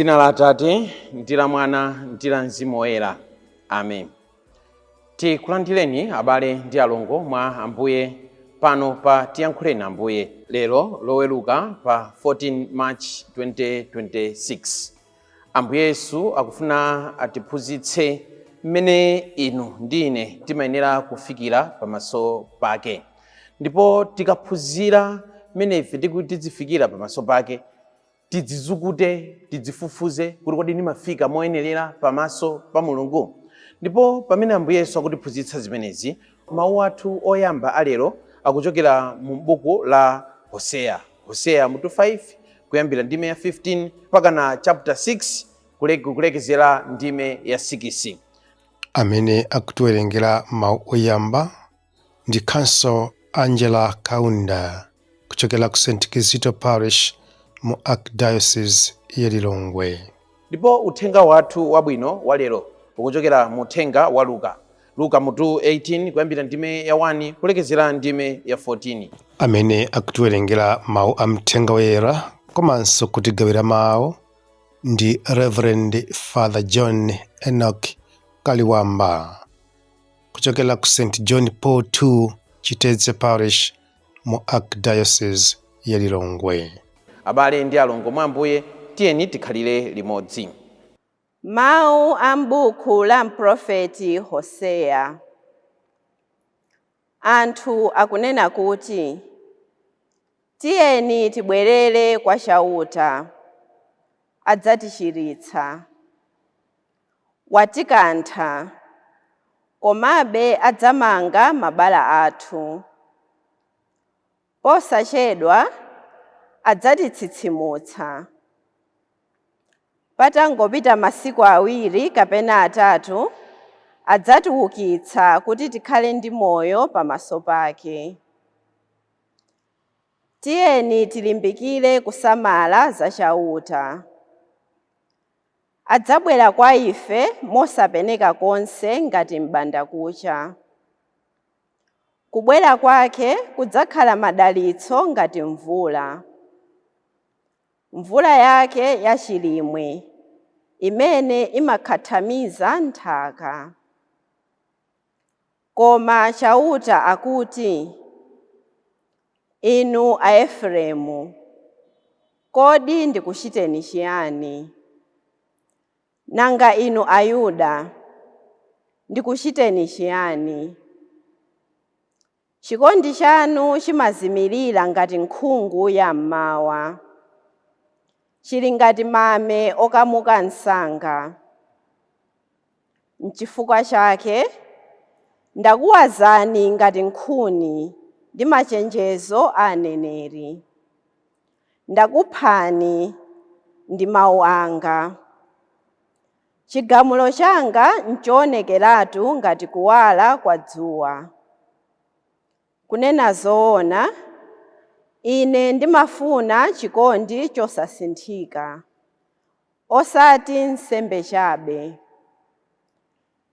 M'dzina la Atate, ndi la Mwana, ndi la Mzimu Woyera. Amen. Tikulandireni abale ndi alongo mwa Ambuye pano pa Tiyankhuleni Ambuye. Lero loweruka pa 14 March 2026. Ambuye Yesu akufuna atiphunzitse mmene inu ndi ine timayenera kufikira pamaso pake. Ndipo tikaphunzira mmene ife tizifikira pamaso pake, tidzizukute, tidzifufuze kuti kodi ndimafika moyenerera pamaso pa Mulungu. Ndipo pamene Ambuye Yesu akutiphunzitsa zimenezi, mawu athu oyamba alero akuchokera mu buku la Hosea mutu 5 kuyambira ndime ya 15 mpaka na chapter 6 kulekezera ndime ya 6. Amene akutiwerengera mawu oyamba ndi Council Angela Kaunda kuchokera ku St. Kizito Parish mu Archdiocese ya Lilongwe. Ndipo uthenga wathu wabwino walero ukuchokera mu uthenga wa Luka mutu 18 kuyambira ndime ya 1 kulekezera ndime ya 14. Amene akutiwerengera mawu a mthenga woyera komanso kutigawira mawu ndi Reverend Father John Enoch Kaliwamba kuchokera ku St. John Paul II Chiteze Parish mu Archdiocese ya Lilongwe. Abale ndi alongo mwa Ambuye, tiyeni tikhalire limodzi. Mawu a m'buku la mprofeti Hosea. Anthu akunena kuti, tiyeni tibwerere kwa Chauta, adzatichiritsa. Watikantha, komabe adzamanga mabala athu. Posachedwa adzatitsitsimutsa. Patangopita masiku awiri kapena atatu, adzatiukitsa kuti tikhale ndi moyo pamaso pake. Tiyeni tilimbikire kusamala za Chauta. Adzabwera kwa ife mosapeneka konse ngati m'bandakucha. Kubwera kwake kudzakhala madalitso ngati mvula. Mvula yake yachilimwe, imene imakhathamiza nthaka. Koma Chauta akuti, inu Aefereimu, kodi ndikuchiteni chiyani? Nanga inu Ayuda, ndikuchiteni chiyani? Chikondi chanu chimazimirira ngati nkhungu ya mmawa. Chili ngati mame okamuka msanga. N'chifukwa chake, ndakuwazani ngati nkhuni ndi machenjezo a aneneri. Ndakuphani ndi mawu anga. Chigamulo changa n'choonekeratu ngati kuwala kwa dzuwa. Kunena zoona, ine ndimafuna chikondi chosasinthika, osati nsembe chabe.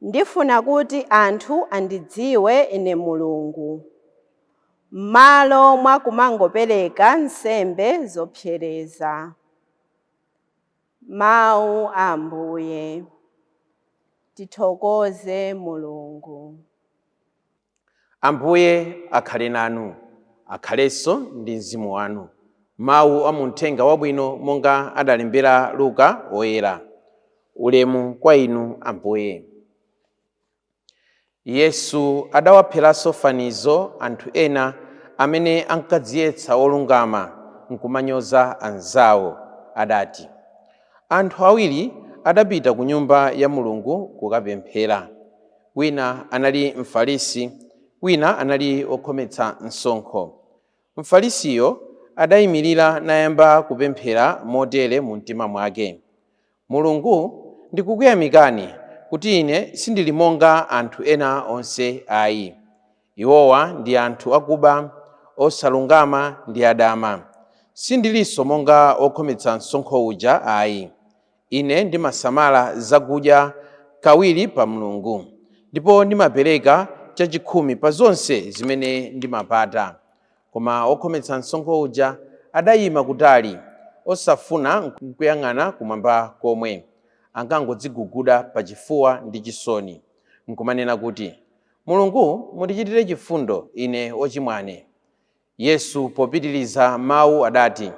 Ndifuna kuti anthu andidziwe ine Mulungu, m'malo mwa kumangopereka nsembe zopsereza. Mawu a Ambuye. Tithokoze Mulungu. Ambuye akhale nanu, akhalenso ndi mzimu wanu. Mawu a muthenga wabwino monga adalembera Luka woyera. Ulemu kwa inu Ambuye. Yesu adawapheranso fanizo anthu ena amene ankadziyetsa olungama nkumanyoza anzawo. Adati, anthu awiri adapita ku nyumba ya Mulungu kukapemphera. Wina anali Mfarisi, wina anali okhometsa msonkho. Mfarisiyo adayimirira nayamba kupemphera motere mu mtima mwake, Mulungu, ndikukuyamikani kuti ine sindili monga anthu ena onse ayi. Iwowa ndi anthu akuba, osalungama ndi adama. Sindilinso monga okhometsa msonkho uja ayi. Ine ndimasamala zakudya kawiri pa Mulungu, ndipo ndimapereka chachikhumi pa zonse zimene ndimapata. Koma okhometsa msonkho uja adayima kutali, osafuna nkuyang'ana kumwamba komwe, ankangodziguguda pachifuwa ndi chisoni, nkumanena kuti, Mulungu mutichitire chifundo ine ochimwane. Yesu popitiriza mawu adati,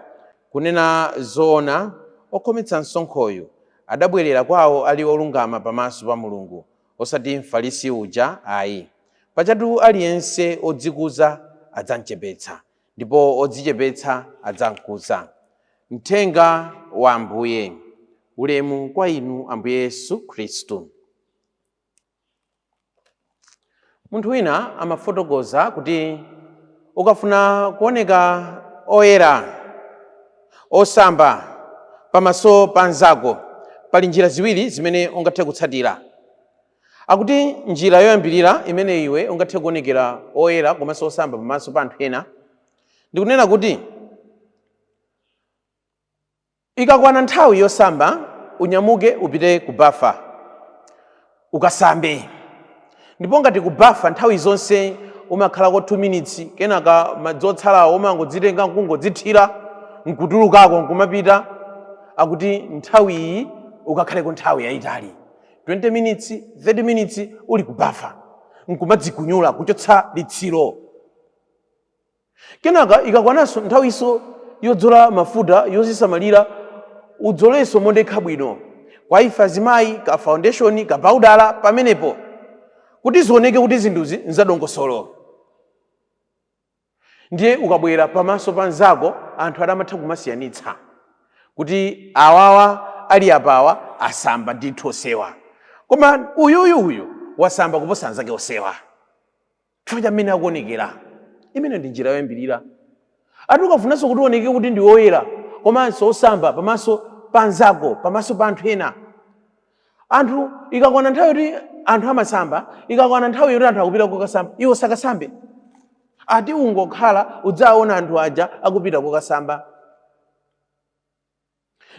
kunena zoona okhometsa msonkhoyu adabwerera kwawo ali olungama pamaso pa Mulungu, osati Mfarisi uja ayi. Pajatu aliyense odzikuza adzamchepetsa, ndipo odzichepetsa adzamkuza. Mthenga wa Ambuye. Ulemu kwa inu Ambuye Yesu Khristu. Munthu wina amafotokoza kuti ukafuna kuoneka oyera, osamba pamaso pa anzako, pali njira ziwiri zimene ungathe kutsatira. Akuti njira yoyambirira imene iwe ungathe kuonekera oyera komanso osamba pamaso pa anthu ena ndikunena kuti ikakwana nthawi yosamba unyamuke upite ku bafa ukasambe. Ndipo ngati ku bafa nthawi zonse umakhalako 2 minutes, kenaka madzi otsalawo umangodzitenga nkungodzithira nkutulukako nkumapita, akuti nthawi iyi ukakhaleko nthawi yayitali 20 minutes 30 minutes uli ku bafa nkumadzikunyula kuchotsa litsiro. Kenaka ikakwananso nthawiso yodzola mafuta yozisamalira udzolenso mondekha bwino, kwa ife azimayi ka foundation ka powder pamenepo, kuti zioneke kuti zinthuzi nzadongosolo. Ndiye ukabwera pamaso pa nzako anthu adamatha kumasiyanitsa kuti awawa ali apawa asamba ndithu osewa, koma uyu wasamba kuposa anzake osewa. Chifukwa chamene akuonekera. Imene ndi njira yoyambirira. Ati ukafunanso kuti uoneke kuti ndi oyera komanso osamba pamaso pa anzako, pamaso pa anthu ena, anthu ikakwana nthawi yoti anthu amasamba, ikakwana nthawi yoti anthu akupita kukasamba, iwo sakasambe. Ati ungokhala udzaona anthu aja akupita kukasamba.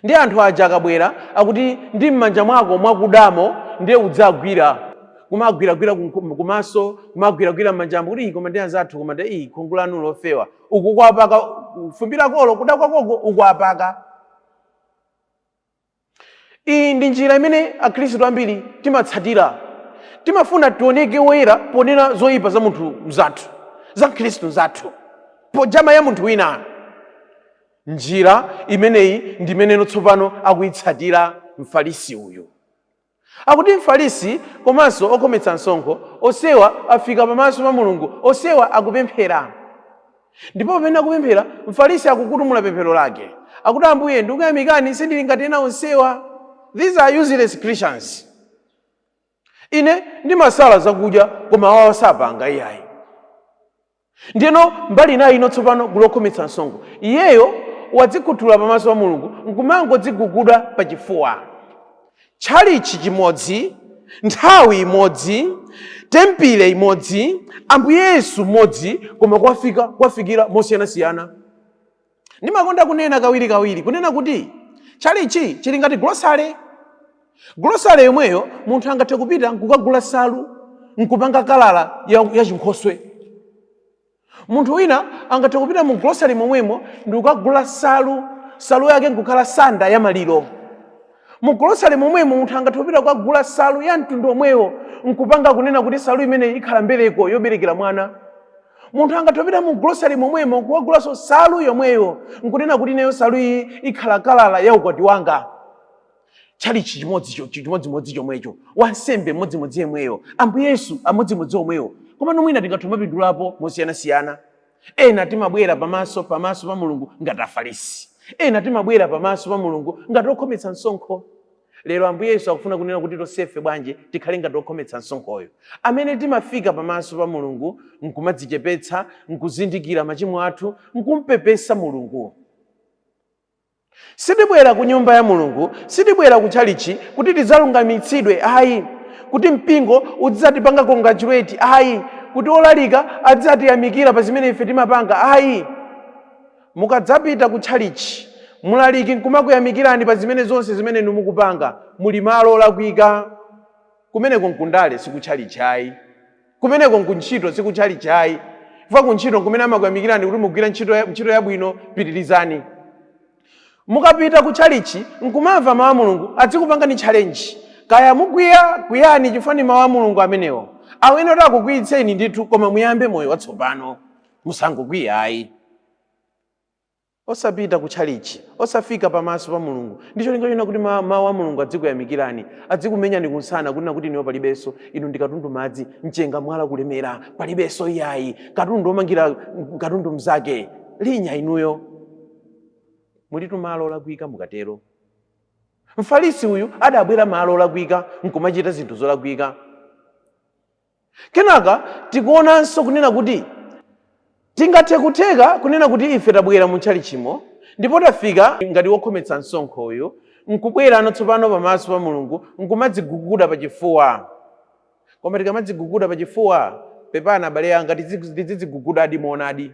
Ndi anthu aja akabwera akuti ndi m'manja mwako mwakudamo ndiye udzagwira, kumagwiragwira kumaso, kumagwiragwira m'manjamo kuti koma ndi anzathu, koma ndi khungu lanu lofewa uku kwapaka, kufumbira kolo kuda kwakoko ukwapaka. Iyi ndi njira imene akhristu ambiri timatsatira. Timafuna tioneke woyera ponena zoyipa za munthu mzathu, za Khristu mzathu, pojama ya munthu wina. Njira imeneyi ndi imene tsopano akuyitsatira Mfarisi uyu. Akuti Mfarisi komanso okhometsa msonkho osewa afika pamaso pa Mulungu, osewa akupemphera. Ndipo pamene akupemphera, Mfarisi akukutumula pemphero lake, akuti Ambuye ndikuyamikani sindili ngati ena onsewa. These are useless Christians. Ine ndimasala zakudya koma wawo sapanga iyayi. Ndiyeno mbali nayi ino tsopano gulu lokhometsa msonkho, iyeyo wadzikhuthula pamaso pa Mulungu nkumangodziguguda pachifuwa. Tchalichi chimodzi, nthawi imodzi, tempile imodzi, Ambuye Yesu mmodzi, koma kwafikira mosiyanasiyana. Ndimakonda kunena kawirikawiri kunena kuti tchalichi chili ngati glosary. Glosary yomweyo munthu angathe kupita nkukagula nsalu nkupanga kalala ya chinkhoswe. Munthu wina angathe kupita mu glosary momwemo ndi kukagula nsalu yake nkukhala sanda ya maliro. Mu glosary momwemo munthu angathe kupita kukagula nsalu ya mtundu omwewo nkupanga kunena kuti nsalu imene ikhala mbereko yoberekera mwana. Munthu angathe kupita mu glosary momwemo kukagulanso nsalu yomweyo nkunena kuti ineyo nsalu iyi ikhala kalala ya ukwati wanga. Tchalichi chimodzimodzi chomwecho, wansembe mmodzimodzi yemweyo, Ambuye Yesu amodzimodzi omweyo, koma nomwina tingathe mapindulapo mosiyanasiyana. Ena timabwera pamaso pa Mulungu ngati Afarisi, ena timabwera pamaso pa Mulungu ngati okhometsa msonkho. Lero Ambuye Yesu akufuna kunena kuti tosefe bwanji tikhale ngati okhometsa msonkhoyo, amene timafika pamaso pa Mulungu nkumadzichepetsa, nkuzindikira machimo athu, nkumpepesa Mulungu. Sitibwera ku nyumba ya Mulungu, sitibwera ku tchalichi kuti tidzalungamitsidwe ayi, kuti mpingo udzatipanga congratulate ayi, kuti olalika adzatiyamikira pa zimene ife timapanga ayi. Mukadzapita ku tchalichi mulaliki nkumakuyamikirani pa zimene zonse zimene mukupanga, muli malo olakwika. Kumeneko nkundale sikutchalichi ayi, kumeneko nkuntchito sikutchalichi ayi. Chifukwa kuntchito kumene amakuyamikirani kuti mugwira ntchito yabwino, pitirizani. mukapita ku chalichi nkumamva mawu a Mulungu adzikupangani challenge kaya mukwiya kuyani chifani mawu a Mulungu amenewo awene oti akukwiyitseni ndithu koma muyambe moyo watsopano musangokwiya ayi. Osapita ku chalichi osafika pamaso pa Mulungu ndicho lingalina kuti mawu a Mulungu adzikuyamikirani adzikumenyani kunsana kunena kuti niwo palibenso inu ndi katundu madzi mchenga mwala kulemera palibenso iyayi katundu omangira katundu mzake linya inuyo mulitu malo olakwika mukatero. Mfarisi uyu adabwera malo olakwika nkumachita zinthu zolakwika. Kenaka tikuonanso kunena kuti tingathe kutheka kunena kuti ife tabwera mu tchalichimo ndipo tafika ngati wokhometsa msonkho uyu nkubwera tsopano pamaso pa Mulungu nkumadziguguda pachifuwa. Koma tikamadziguguda pachifuwa pepana abale anga tizidziguguda adi moonadi.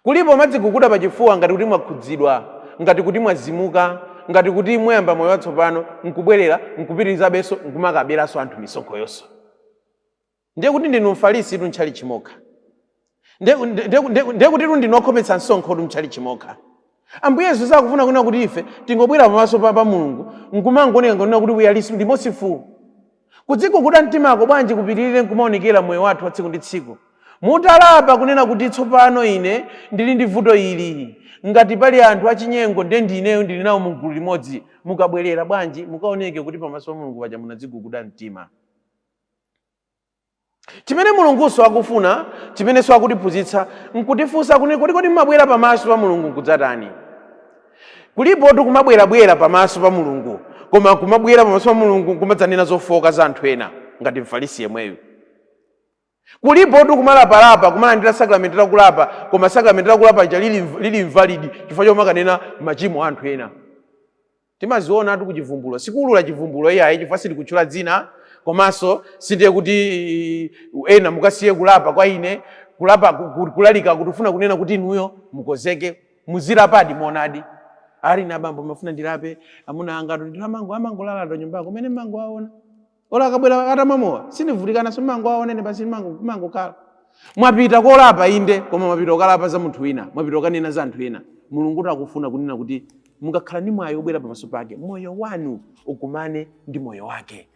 Kulipo madziguguda pachifuwa ngati kuti mwakhudzidwa, ngati kuti mwazimuka, ngati kuti mwayamba moyo watsopano nkubwerera nkupitirizabenso nkumakaberanso anthu misonkho yonso. Ndiye kuti ndinu mfarisi inu ntchalichi mokha. Ndiye kuti ndinu okhometsa msonkho inu ntchalichi mokha. Ambuye Yesu sakufuna kunena kuti ife tingobwera pamaso pa Mulungu nkumangoneka kunena kuti we are remorseful. Kudziguguda mtimako bwanji kupitirire nkumaonekera moyo wathu wa tsiku ndi tsiku. Mutalapa kunena kuti tsopano ine ndili ndi vuto ili ngati pali anthu achinyengo ndiye ndineyo ndili nawo mu gulu limodzi mukabwerera bwanji mukaoneke kuti pamaso pa Mulungu paja munadziguguda mtima. Chimene Mulunguso akufuna chimenenso akutiphunzitsa nkutifunsa kuti mumabwera pamaso pa Mulungu nkudzatani. Kulipo tikumabwerabwera pamaso pa Mulungu koma kumabwera pamaso pa Mulungu nkumadzanena zofoka za anthu ena ngati mfarisi yemweyo. Kulipo tikumalapalapa kumalandira sakramenti lakulapa koma sakramenti lakulapa lili invalid chifukwa chomwe akanena machimo anthu ena. Timaziona atu kuchivumbulwa sikulula chivumbulwa iyayi chifukwa sitikutchula dzina komanso sindiye kuti ena mukasiye kulapa kwa ine kulapa kulalika kutufuna kunena kuti inuyo mukozeke muzilapadi monadi. Ali na bambo mafuna ndilape amuna anga ndira amangolala ndo nyumbako kumene mango aona. Ola akabwera atamamowa sinivutikana so mango aonene basi mango kala. Mwapita kolapa inde koma mwapita okalapa za munthu wina mwapita okanena za anthu ena. Mulungu akufuna kunena kuti mungakhala ndi mwayi obwera pamaso pake moyo wanu ukumane ndi moyo wake.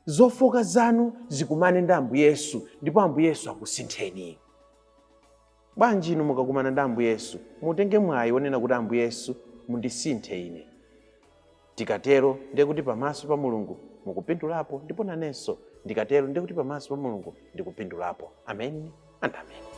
Zofoka zanu zikumane ndi Ambuye Yesu ndipo Ambuye Yesu akusintheni. Bwanji inu mukakumana ndi Ambuye Yesu mutenge mwayi onena kuti Ambuye Yesu mundisinthe ine. Tikatero ndiye kuti pamaso pa Mulungu mukupindulapo ndipo nanenso ndikatero ndiye kuti pamaso pa Mulungu ndikupindulapo. Amen and amen.